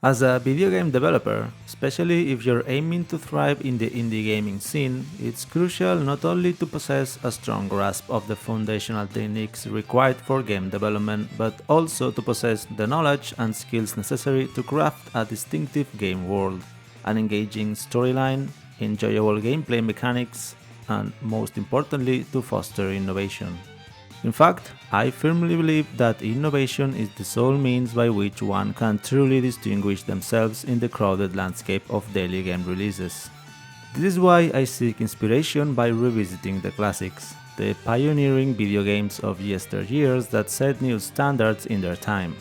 As a video game developer, especially if you're aiming to thrive in the indie gaming scene, it's crucial not only to possess a strong grasp of the foundational techniques required for game development, but also to possess the knowledge and skills necessary to craft a distinctive game world, an engaging storyline, enjoyable gameplay mechanics, and most importantly, to foster innovation. In fact, I firmly believe that innovation is the sole means by which one can truly distinguish themselves in the crowded landscape of daily game releases. This is why I seek inspiration by revisiting the classics, the pioneering video games of yesteryears that set new standards in their time.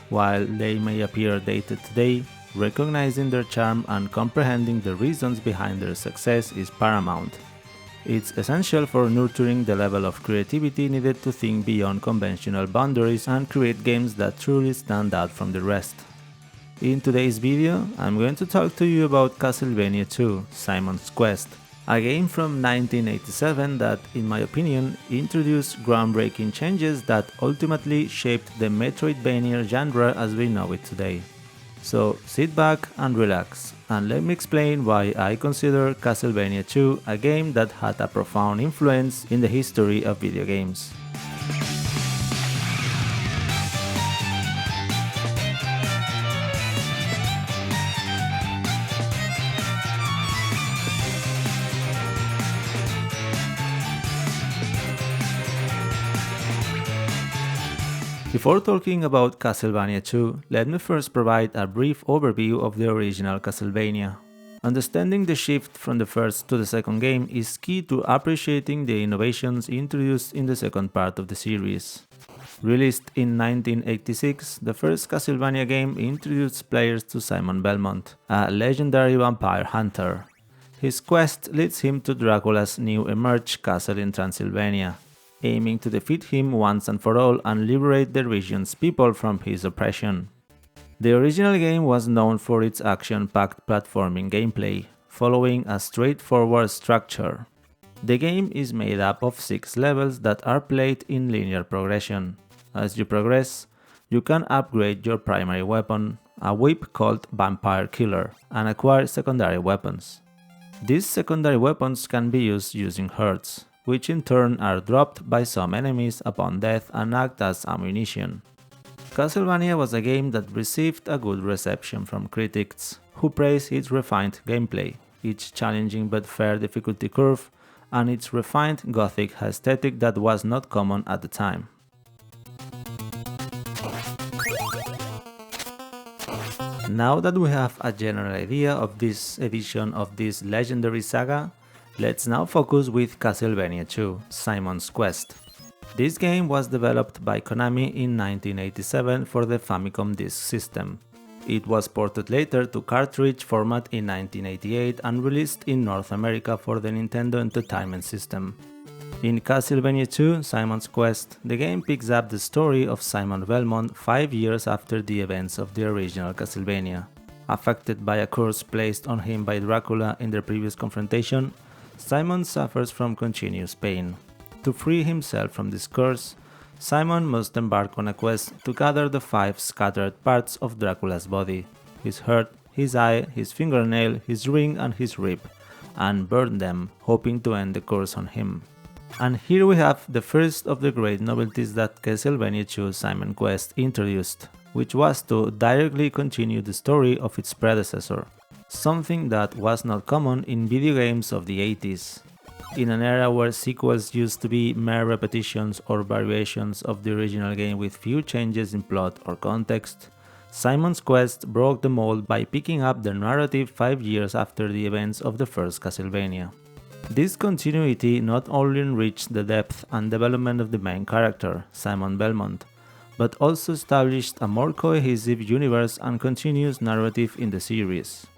While they may appear dated today, recognizing their charm and comprehending the reasons behind their success is paramount. It's essential for nurturing the level of creativity needed to think beyond conventional boundaries and create games that truly stand out from the rest. In today's video, I'm going to talk to you about Castlevania II: Simon's Quest, a game from 1987 that, in my opinion, introduced groundbreaking changes that ultimately shaped the Metroidvania genre as we know it today. So sit back and relax, and let me explain why I consider Castlevania II a game that had a profound influence in the history of video games. Before talking about Castlevania II, let me first provide a brief overview of the original Castlevania. Understanding the shift from the first to the second game is key to appreciating the innovations introduced in the second part of the series. Released in 1986, the first Castlevania game introduced players to Simon Belmont, a legendary vampire hunter. His quest leads him to Dracula's new emerged castle in Transylvania, aiming to defeat him once and for all and liberate the region's people from his oppression. The original game was known for its action-packed platforming gameplay, following a straightforward structure. The game is made up of 6 levels that are played in linear progression. As you progress, you can upgrade your primary weapon, a whip called Vampire Killer, and acquire secondary weapons. These secondary weapons can be used using hearts, which in turn are dropped by some enemies upon death and act as ammunition. Castlevania was a game that received a good reception from critics, who praised its refined gameplay, its challenging but fair difficulty curve, and its refined Gothic aesthetic that was not common at the time. Now that we have a general idea of this edition of this legendary saga, let's now focus with Castlevania II: Simon's Quest. This game was developed by Konami in 1987 for the Famicom Disk System. It was ported later to cartridge format in 1988 and released in North America for the Nintendo Entertainment System. In Castlevania II: Simon's Quest, the game picks up the story of Simon Belmont 5 years after the events of the original Castlevania. Affected by a curse placed on him by Dracula in their previous confrontation, Simon suffers from continuous pain. To free himself from this curse, Simon must embark on a quest to gather the 5 scattered parts of Dracula's body: his heart, his eye, his fingernail, his ring and his rib, and burn them, hoping to end the curse on him. And here we have the first of the great novelties that Castlevania II: Simon's Quest introduced, which was to directly continue the story of its predecessor, something that was not common in video games of the 80s. In an era where sequels used to be mere repetitions or variations of the original game with few changes in plot or context, Simon's Quest broke the mold by picking up the narrative 5 years after the events of the first Castlevania. This continuity not only enriched the depth and development of the main character, Simon Belmont, but also established a more cohesive universe and continuous narrative in the series.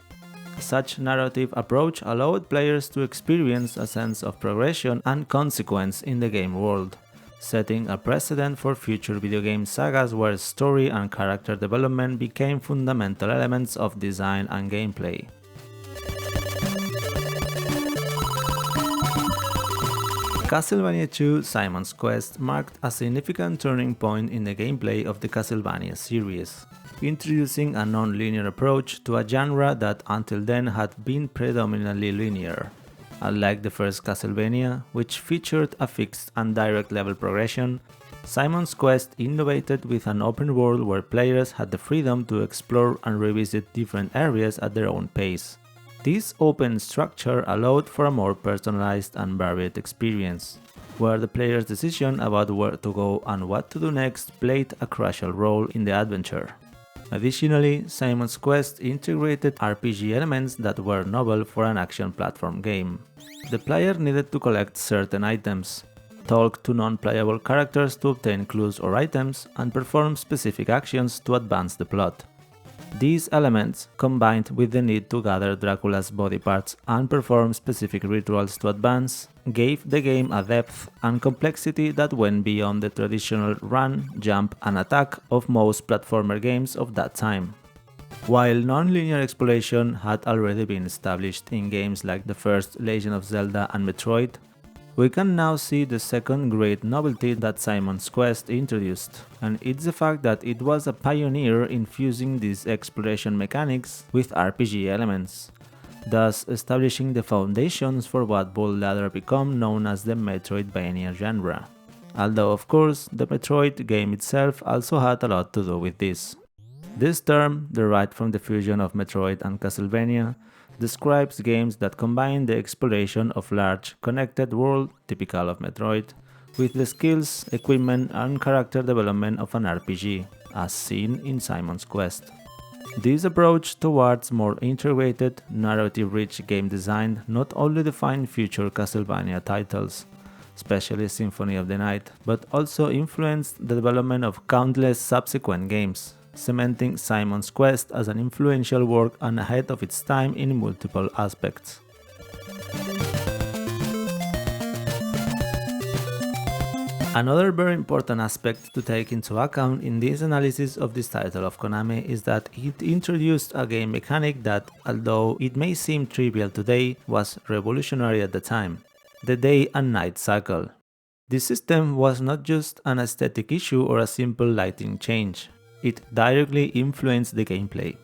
Such narrative approach allowed players to experience a sense of progression and consequence in the game world, setting a precedent for future video game sagas where story and character development became fundamental elements of design and gameplay. Castlevania II: Simon's Quest marked a significant turning point in the gameplay of the Castlevania series. introducing a non-linear approach to a genre that until then had been predominantly linear. Unlike the first Castlevania, which featured a fixed and direct level progression, Simon's Quest innovated with an open world where players had the freedom to explore and revisit different areas at their own pace. This open structure allowed for a more personalized and varied experience, where the player's decision about where to go and what to do next played a crucial role in the adventure. Additionally, Simon's Quest integrated RPG elements that were novel for an action platform game. The player needed to collect certain items, talk to non-playable characters to obtain clues or items, and perform specific actions to advance the plot. These elements, combined with the need to gather Dracula's body parts and perform specific rituals to advance, gave the game a depth and complexity that went beyond the traditional run, jump, and attack of most platformer games of that time. While non-linear exploration had already been established in games like the first Legend of Zelda and Metroid, we can now see the second great novelty that Simon's Quest introduced, and it's the fact that it was a pioneer in fusing these exploration mechanics with RPG elements, thus establishing the foundations for what would later become known as the Metroidvania genre. Although of course, the Metroid game itself also had a lot to do with this. This term, derived from the fusion of Metroid and Castlevania, describes games that combine the exploration of large, connected world, typical of Metroid, with the skills, equipment, and character development of an RPG, as seen in Simon's Quest. This approach towards more integrated, narrative-rich game design not only defined future Castlevania titles, especially Symphony of the Night, but also influenced the development of countless subsequent games, cementing Simon's Quest as an influential work and ahead of its time in multiple aspects. Another very important aspect to take into account in this analysis of this title of Konami is that it introduced a game mechanic that, although it may seem trivial today, was revolutionary at the time: the day and night cycle. This system was not just an aesthetic issue or a simple lighting change. It directly influenced the gameplay.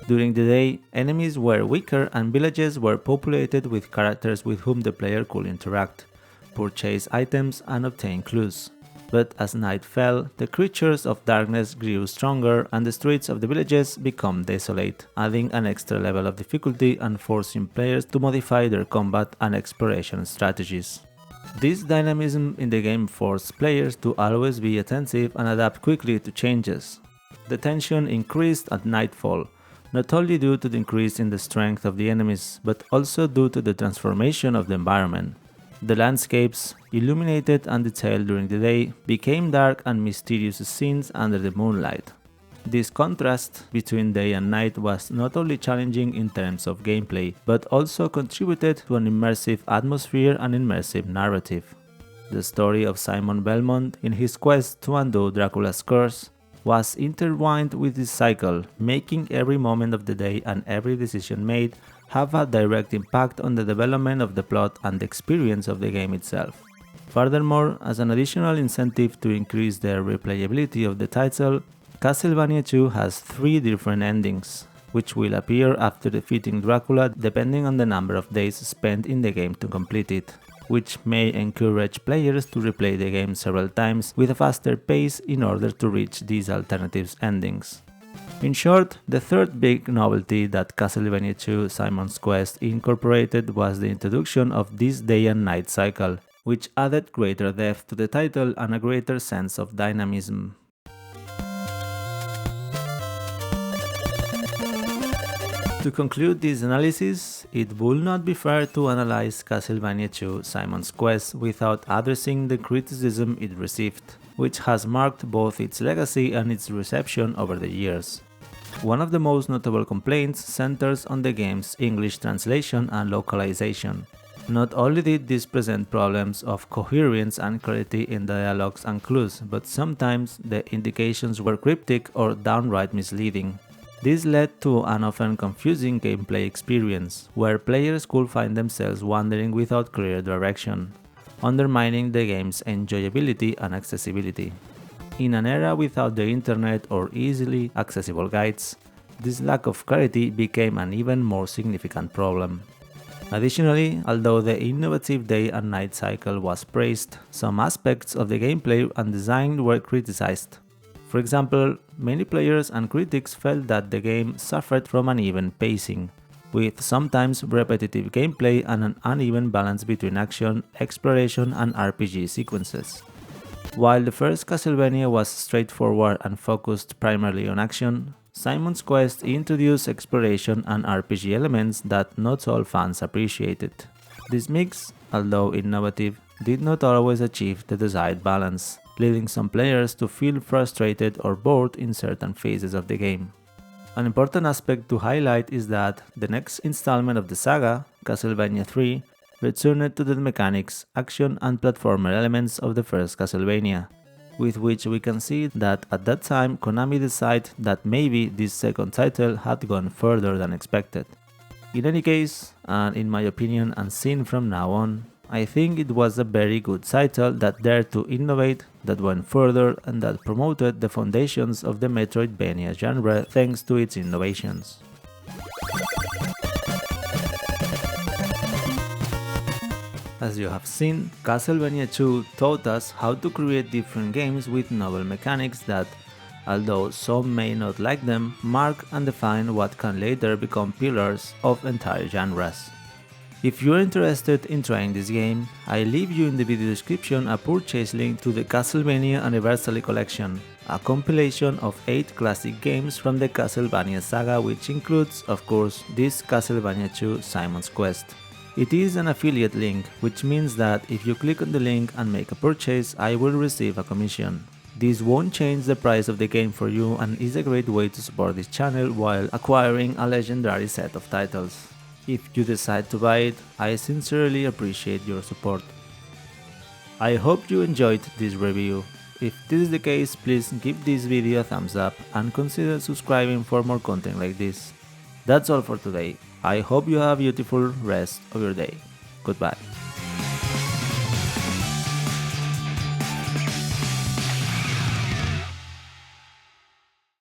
During the day, enemies were weaker and villages were populated with characters with whom the player could interact, purchase items, and obtain clues. But as night fell, the creatures of darkness grew stronger and the streets of the villages became desolate, adding an extra level of difficulty and forcing players to modify their combat and exploration strategies. This dynamism in the game forced players to always be attentive and adapt quickly to changes. The tension increased at nightfall, not only due to the increase in the strength of the enemies, but also due to the transformation of the environment. The landscapes, illuminated and detailed during the day, became dark and mysterious scenes under the moonlight. This contrast between day and night was not only challenging in terms of gameplay, but also contributed to an immersive atmosphere and immersive narrative. The story of Simon Belmont in his quest to undo Dracula's curse was intertwined with this cycle, making every moment of the day and every decision made have a direct impact on the development of the plot and the experience of the game itself. Furthermore, as an additional incentive to increase the replayability of the title, Castlevania II has 3 different endings, which will appear after defeating Dracula depending on the number of days spent in the game to complete it, which may encourage players to replay the game several times with a faster pace in order to reach these alternative endings. In short, the third big novelty that Castlevania II Simon's Quest incorporated was the introduction of this day and night cycle, which added greater depth to the title and a greater sense of dynamism. To conclude this analysis, it would not be fair to analyze Castlevania II Simon's Quest without addressing the criticism it received, which has marked both its legacy and its reception over the years. One of the most notable complaints centers on the game's English translation and localization. Not only did this present problems of coherence and clarity in dialogues and clues, but sometimes the indications were cryptic or downright misleading. This led to an often confusing gameplay experience, where players could find themselves wandering without clear direction, undermining the game's enjoyability and accessibility. In an era without the internet or easily accessible guides, this lack of clarity became an even more significant problem. Additionally, although the innovative day and night cycle was praised, some aspects of the gameplay and design were criticized. For example, many players and critics felt that the game suffered from uneven pacing, with sometimes repetitive gameplay and an uneven balance between action, exploration, and RPG sequences. While the first Castlevania was straightforward and focused primarily on action, Simon's Quest introduced exploration and RPG elements that not all fans appreciated. This mix, although innovative, did not always achieve the desired balance, leading some players to feel frustrated or bored in certain phases of the game. An important aspect to highlight is that the next installment of the saga, Castlevania III, returned to the mechanics, action, and platformer elements of the first Castlevania, with which we can see that at that time Konami decided that maybe this second title had gone further than expected. In any case, and in my opinion and seen from now on, I think it was a very good title that dared to innovate, that went further, and that promoted the foundations of the Metroidvania genre thanks to its innovations. As you have seen, Castlevania II taught us how to create different games with novel mechanics that, although some may not like them, mark and define what can later become pillars of entire genres. If you're interested in trying this game, I leave you in the video description a purchase link to the Castlevania Anniversary Collection, a compilation of 8 classic games from the Castlevania saga, which includes, of course, this Castlevania II Simon's Quest. It is an affiliate link, which means that if you click on the link and make a purchase, I will receive a commission. This won't change the price of the game for you and is a great way to support this channel while acquiring a legendary set of titles. If you decide to buy it, I sincerely appreciate your support. I hope you enjoyed this review. If this is the case, please give this video a thumbs up and consider subscribing for more content like this. That's all for today. I hope you have a beautiful rest of your day. Goodbye.